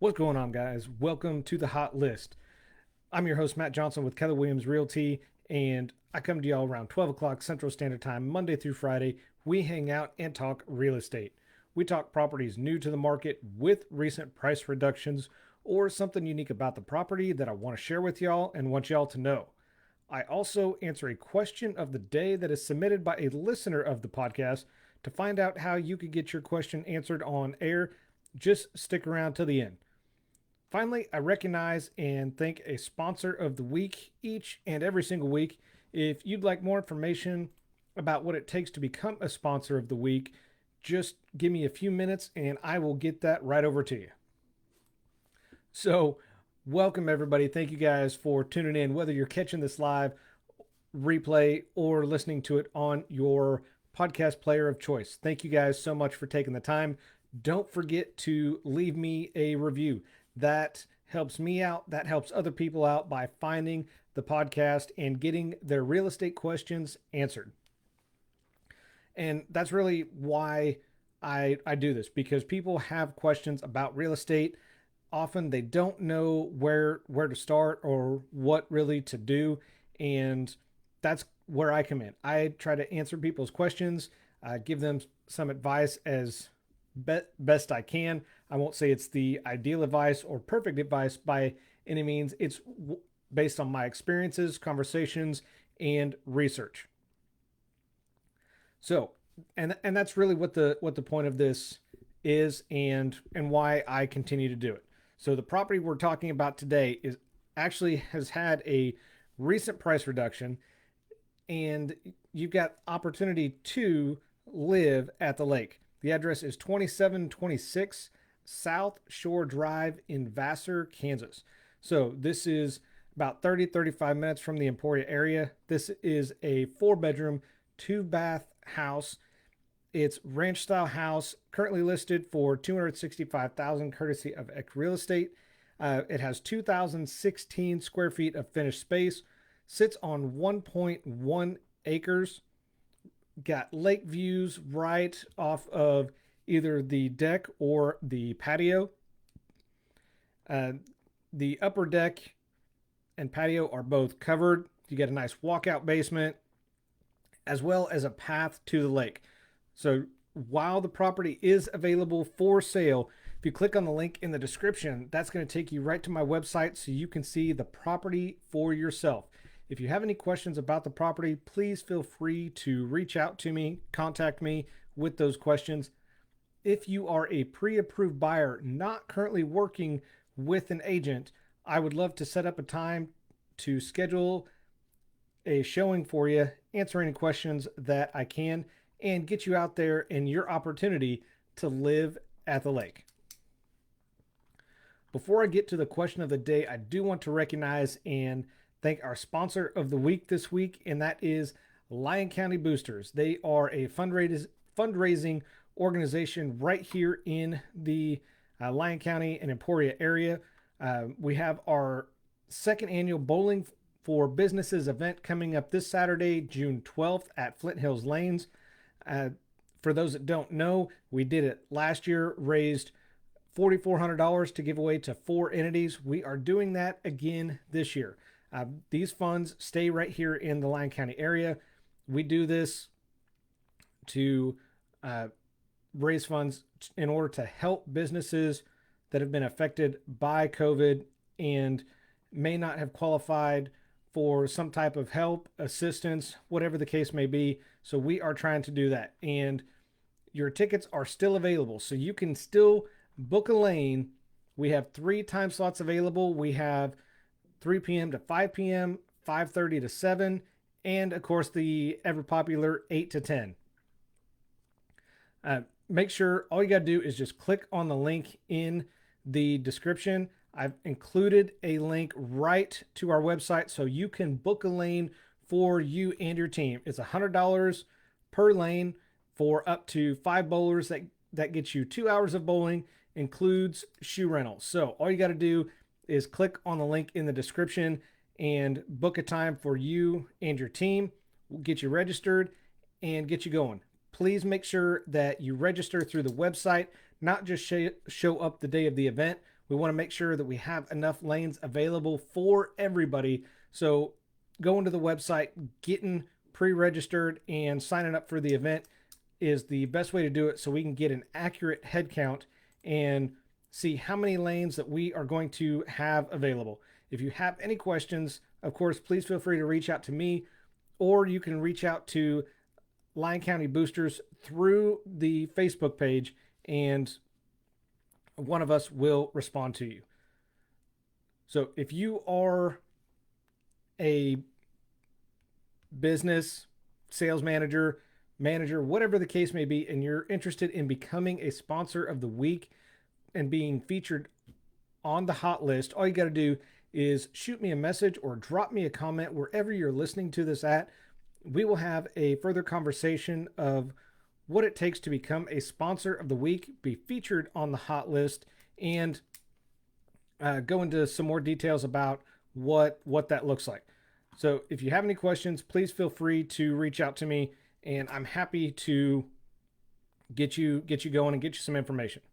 What's going on, guys? Welcome to the Hot List. I'm your host, Matt Johnson with Keller Williams Realty, and I come to y'all around 12 o'clock Central Standard Time, Monday through Friday. We hang out and talk real estate. We talk properties new to the market with recent price reductions or something unique about the property that I want to share with y'all and want y'all to know. I also answer a question of the day that is submitted by a listener of the podcast. To find out how you could get your question answered on air, just stick around till the end. Finally, I recognize and thank a sponsor of the week each and every single week. If you'd like more information about what it takes to become a sponsor of the week, just give me a few minutes and I will get that right over to you. So, welcome everybody. Thank you guys for tuning in, whether you're catching this live, replay, or listening to it on your podcast player of choice. Thank you guys so much for taking the time. Don't forget to leave me a review. That helps me out. That helps other people out by finding the podcast and getting their real estate questions answered. And that's really why I do this, because people have questions about real estate. Often they don't know where to start or what really to do. And that's where I come in. I try to answer people's questions, give them some advice as best I can. I won't say it's the ideal advice or perfect advice by any means. It's based on my experiences, conversations, and research. So, and that's really what the point of this is, and why I continue to do it. So the property we're talking about today is actually has had a recent price reduction, and you've got opportunity to live at the lake. The address is 2726 South Shore Drive in Vassar, Kansas. So this is about 35 minutes from the Emporia area. This is a 4-bedroom, 2-bath house. It's ranch style house, currently listed for $265,000 courtesy of X Real Estate. It has 2,016 square feet of finished space, sits on 1.1 acres, got lake views right off of either the deck or the patio. The upper deck and patio are both covered. You get a nice walkout basement as well as a path to the lake. So while the property is available for sale, if you click on the link in the description, that's going to take you right to my website so you can see the property for yourself. If you have any questions about the property, please feel free to reach out to me, contact me with those questions. If you are a pre-approved buyer not currently working with an agent, I would love to set up a time to schedule a showing for you, answer any questions that I can, and get you out there in your opportunity to live at the lake. Before I get to the question of the day, I do want to recognize and thank our sponsor of the week this week, and that is Lyon County Boosters. They are a fundraising organization right here in the Lyon County and Emporia area. We have our second annual Bowling for Businesses event coming up this Saturday, June 12th at Flint Hills Lanes. For those that don't know, we did it last year, raised $4,400 to give away to 4 entities. We are doing that again this year. These funds stay right here in the Lyon County area. We do this to raise funds in order to help businesses that have been affected by COVID and may not have qualified for some type of help, assistance, whatever the case may be. So we are trying to do that. And your tickets are still available. So you can still book a lane. We have 3 time slots available. We have 3 p.m. to 5 p.m., 5:30 to 7, and of course the ever popular 8 to 10. Make sure all you got to do is just click on the link in the description. I've included a link right to our website so you can book a lane for you and your team. It's $100 per lane for up to 5 bowlers. That gets you 2 hours of bowling, includes shoe rentals. So all you got to do is click on the link in the description and book a time for you and your team. We'll get you registered and get you going. Please make sure that you register through the website, not just show up the day of the event. We want to make sure that we have enough lanes available for everybody. So going to the website, getting pre-registered and signing up for the event is the best way to do it, so we can get an accurate head count and see how many lanes that we are going to have available. If you have any questions, of course, please feel free to reach out to me, or you can reach out to Lyon County Boosters through the Facebook page, and one of us will respond to you. So if you are a business sales manager, whatever the case may be, and you're interested in becoming a sponsor of the week and being featured on the hot list, all you got to do is shoot me a message or drop me a comment wherever you're listening to this at. We will have a further conversation of what it takes to become a sponsor of the week, be featured on the hot list, and go into some more details about what that looks like. So if you have any questions, please feel free to reach out to me, and I'm happy to get you going and get you some information.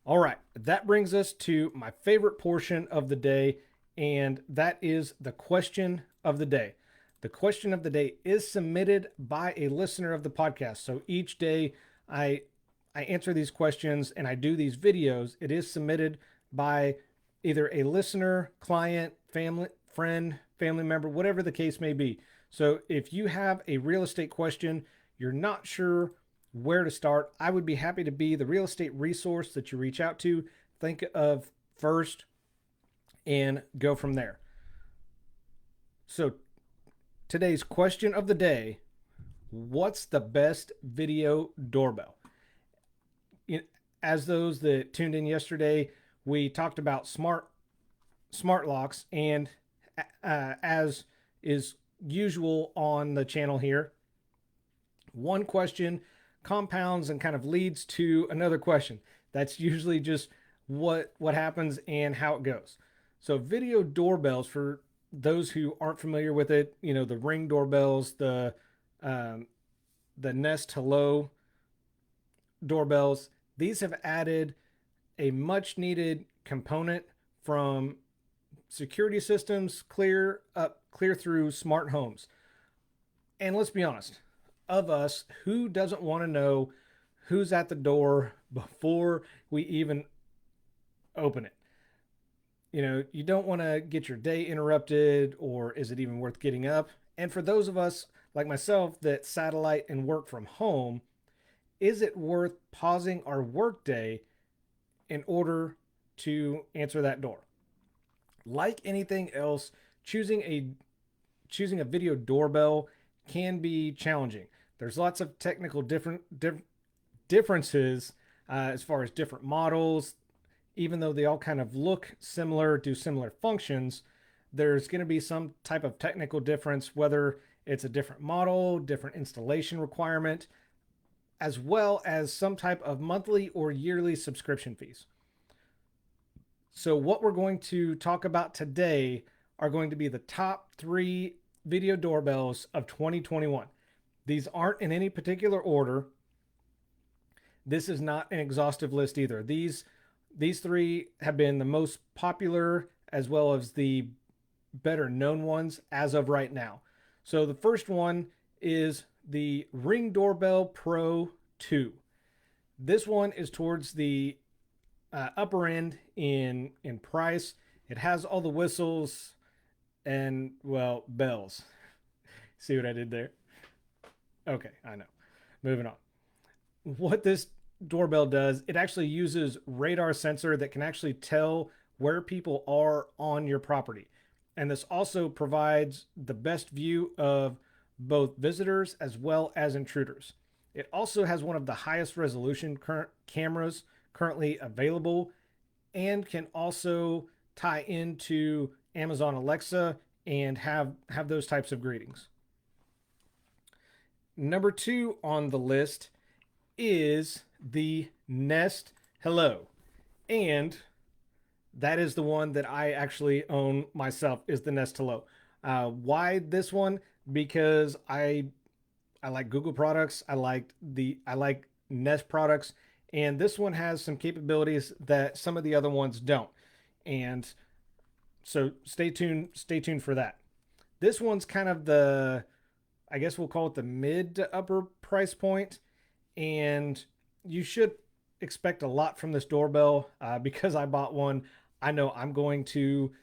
All right, that brings us to my favorite portion of the day, and that is the question of the day. The question of the day is submitted by a listener of the podcast. So each day I answer these questions and I do these videos. It is submitted by either a listener, client, family, friend, family member, whatever the case may be. So if you have a real estate question, you're not sure where to start, I would be happy to be the real estate resource that you reach out to, think of first, and go from there. So today's question of the day: what's the best video doorbell? As those that tuned in yesterday, we talked about smart locks, and as is usual on the channel here, one question compounds and kind of leads to another question. That's usually just what happens and how it goes. So video doorbells, for those who aren't familiar with it, the Ring doorbells, the Nest Hello doorbells, these have added a much needed component from security systems clear through smart homes. And let's be honest, of us, who doesn't want to know who's at the door before we even open it? You don't want to get your day interrupted, or is it even worth getting up? And for those of us like myself that satellite and work from home, is it worth pausing our work day in order to answer that door? Like anything else, choosing a video doorbell can be challenging. There's lots of technical differences as far as different models. Even though they all kind of look similar, do similar functions, there's going to be some type of technical difference, whether it's a different model, different installation requirement, as well as some type of monthly or yearly subscription fees. So what we're going to talk about today are going to be the top 3 video doorbells of 2021. These aren't in any particular order. This is not an exhaustive list either. These 3 have been the most popular as well as the better known ones as of right now. So the first one is the Ring Doorbell Pro 2. This one is towards the upper end in price. It has all the whistles and, well, bells. See what I did there? Okay, I know. Moving on. What this doorbell does, it actually uses radar sensor that can actually tell where people are on your property. And this also provides the best view of both visitors as well as intruders. It also has one of the highest resolution cameras currently available, and can also tie into Amazon Alexa and have those types of greetings. Number 2 on the list is the Nest Hello, and that is the one that I actually own myself, is the Nest Hello. Why this one? Because I like Google products. I like Nest products, And this one has some capabilities that some of the other ones don't. And so stay tuned for that. This one's kind of the, I guess we'll call it the mid to upper price point, and you should expect a lot from this doorbell. Because I bought one, I know I'm going to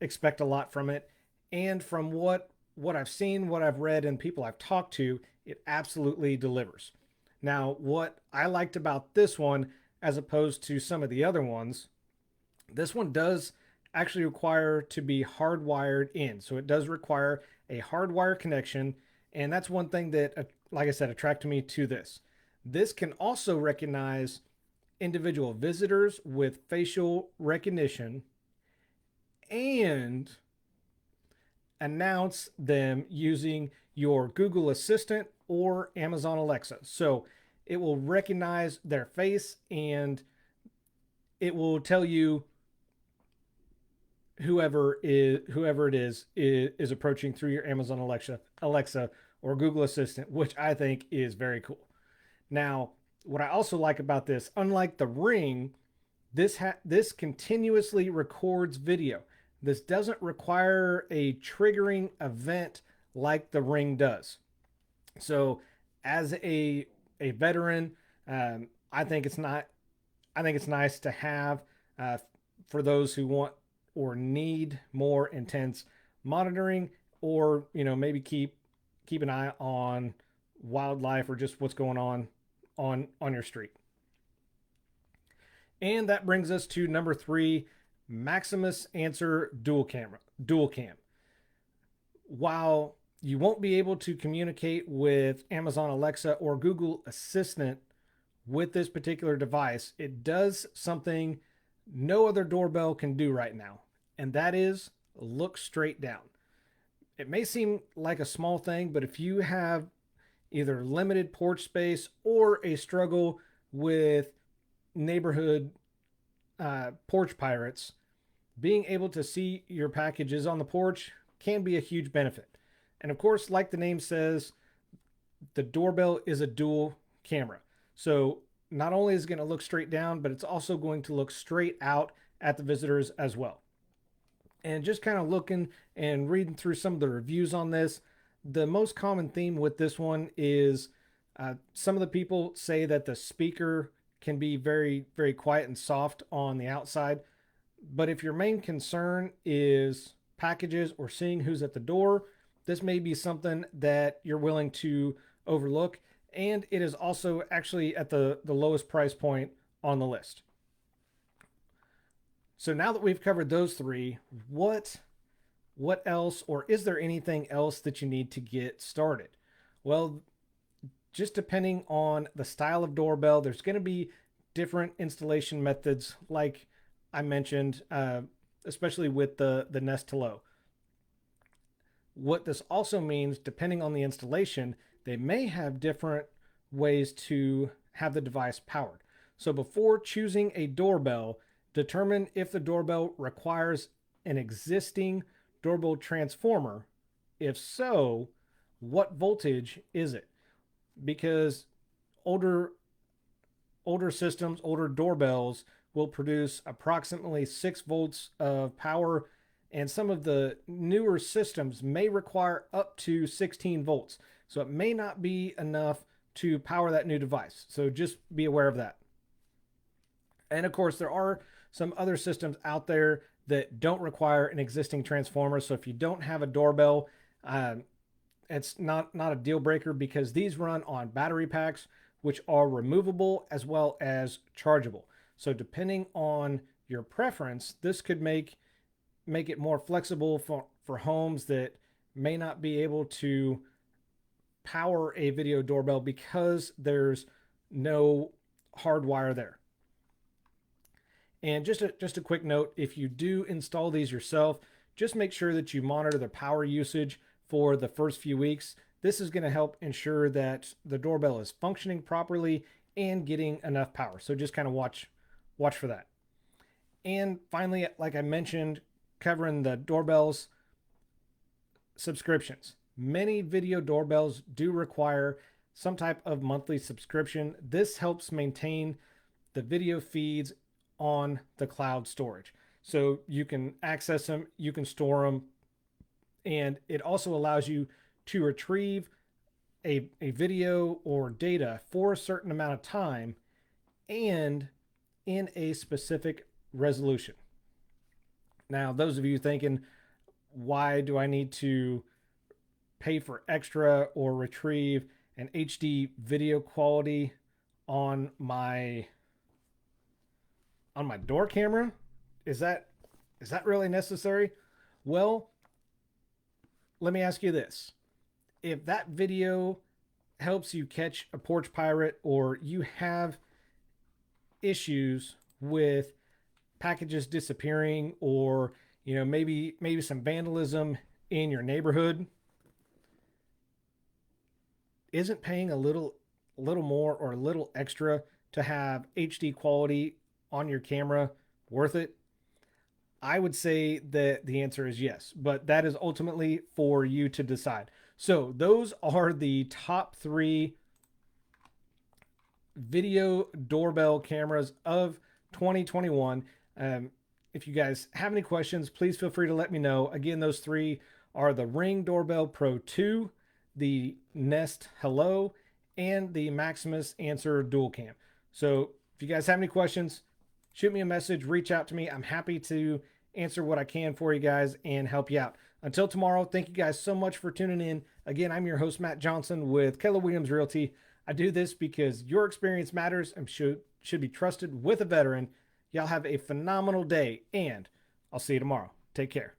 expect a lot from it. And from what I've seen, what I've read, and people I've talked to, it absolutely delivers. Now, what I liked about this one, as opposed to some of the other ones, this one does actually require to be hardwired in. So it does require a hardwire connection. And that's one thing that, like I said, attracted me to this. This can also recognize individual visitors with facial recognition and announce them using your Google Assistant or Amazon Alexa. So it will recognize their face and it will tell you whoever it is approaching through your Amazon Alexa or Google Assistant, which I think is very cool. Now, what I also like about this, unlike the Ring, this continuously records video. This doesn't require a triggering event like the Ring does. So, as a veteran, I think it's not. I think it's nice to have for those who want or need more intense monitoring, or maybe keep an eye on wildlife or just what's going on your street. And that brings us to number 3, Maximus Answer Dual Cam. While you won't be able to communicate with Amazon Alexa or Google Assistant with this particular device, it does something no other doorbell can do right now, and that is look straight down. It may seem like a small thing, but if you have either limited porch space or a struggle with neighborhood porch pirates, being able to see your packages on the porch can be a huge benefit. And of course, like the name says, the doorbell is a dual camera. So not only is it going to look straight down, but it's also going to look straight out at the visitors as well. And just kind of looking and reading through some of the reviews on this, the most common theme with this one is some of the people say that the speaker can be very, very quiet and soft on the outside. But if your main concern is packages or seeing who's at the door, this may be something that you're willing to overlook. And it is also actually at the lowest price point on the list. So now that we've covered those 3, what else, or is there anything else that you need to get started? Well, just depending on the style of doorbell, there's going to be different installation methods, like I mentioned, especially with the Nest to Low. What this also means, depending on the installation, they may have different ways to have the device powered. So before choosing a doorbell, determine if the doorbell requires an existing doorbell transformer. If so, what voltage is it? Because older systems, older doorbells will produce approximately 6 volts of power, and some of the newer systems may require up to 16 volts. So it may not be enough to power that new device. So just be aware of that. And of course, there are some other systems out there that don't require an existing transformer. So if you don't have a doorbell, it's not a deal breaker, because these run on battery packs, which are removable as well as chargeable. So depending on your preference, this could make it more flexible for homes that may not be able to power a video doorbell because there's no hardwire there. And just a quick note, if you do install these yourself, just make sure that you monitor the power usage for the first few weeks. This is going to help ensure that the doorbell is functioning properly and getting enough power. So just kind of watch for that. And finally, like I mentioned, covering the doorbells, subscriptions. Many video doorbells do require some type of monthly subscription. This helps maintain the video feeds on the cloud storage. So you can access them, you can store them, and it also allows you to retrieve a video or data for a certain amount of time and in a specific resolution. Now, those of you thinking, why do I need to pay for extra or retrieve an HD video quality on my door camera? Is that really necessary? Well, let me ask you this. If that video helps you catch a porch pirate, or you have issues with packages disappearing, or maybe some vandalism in your neighborhood, isn't paying a little more or a little extra to have HD quality on your camera worth it? I would say that the answer is yes, but that is ultimately for you to decide. So those are the top 3 video doorbell cameras of 2021. If you guys have any questions, please feel free to let me know. Again, those 3 are the Ring Doorbell Pro 2, the Nest Hello, and the Maximus Answer Dual Cam. So if you guys have any questions, shoot me a message, reach out to me. I'm happy to answer what I can for you guys and help you out. Until tomorrow, thank you guys so much for tuning in. Again, I'm your host, Matt Johnson with Keller Williams Realty. I do this because your experience matters and should be trusted with a veteran. Y'all have a phenomenal day, and I'll see you tomorrow. Take care.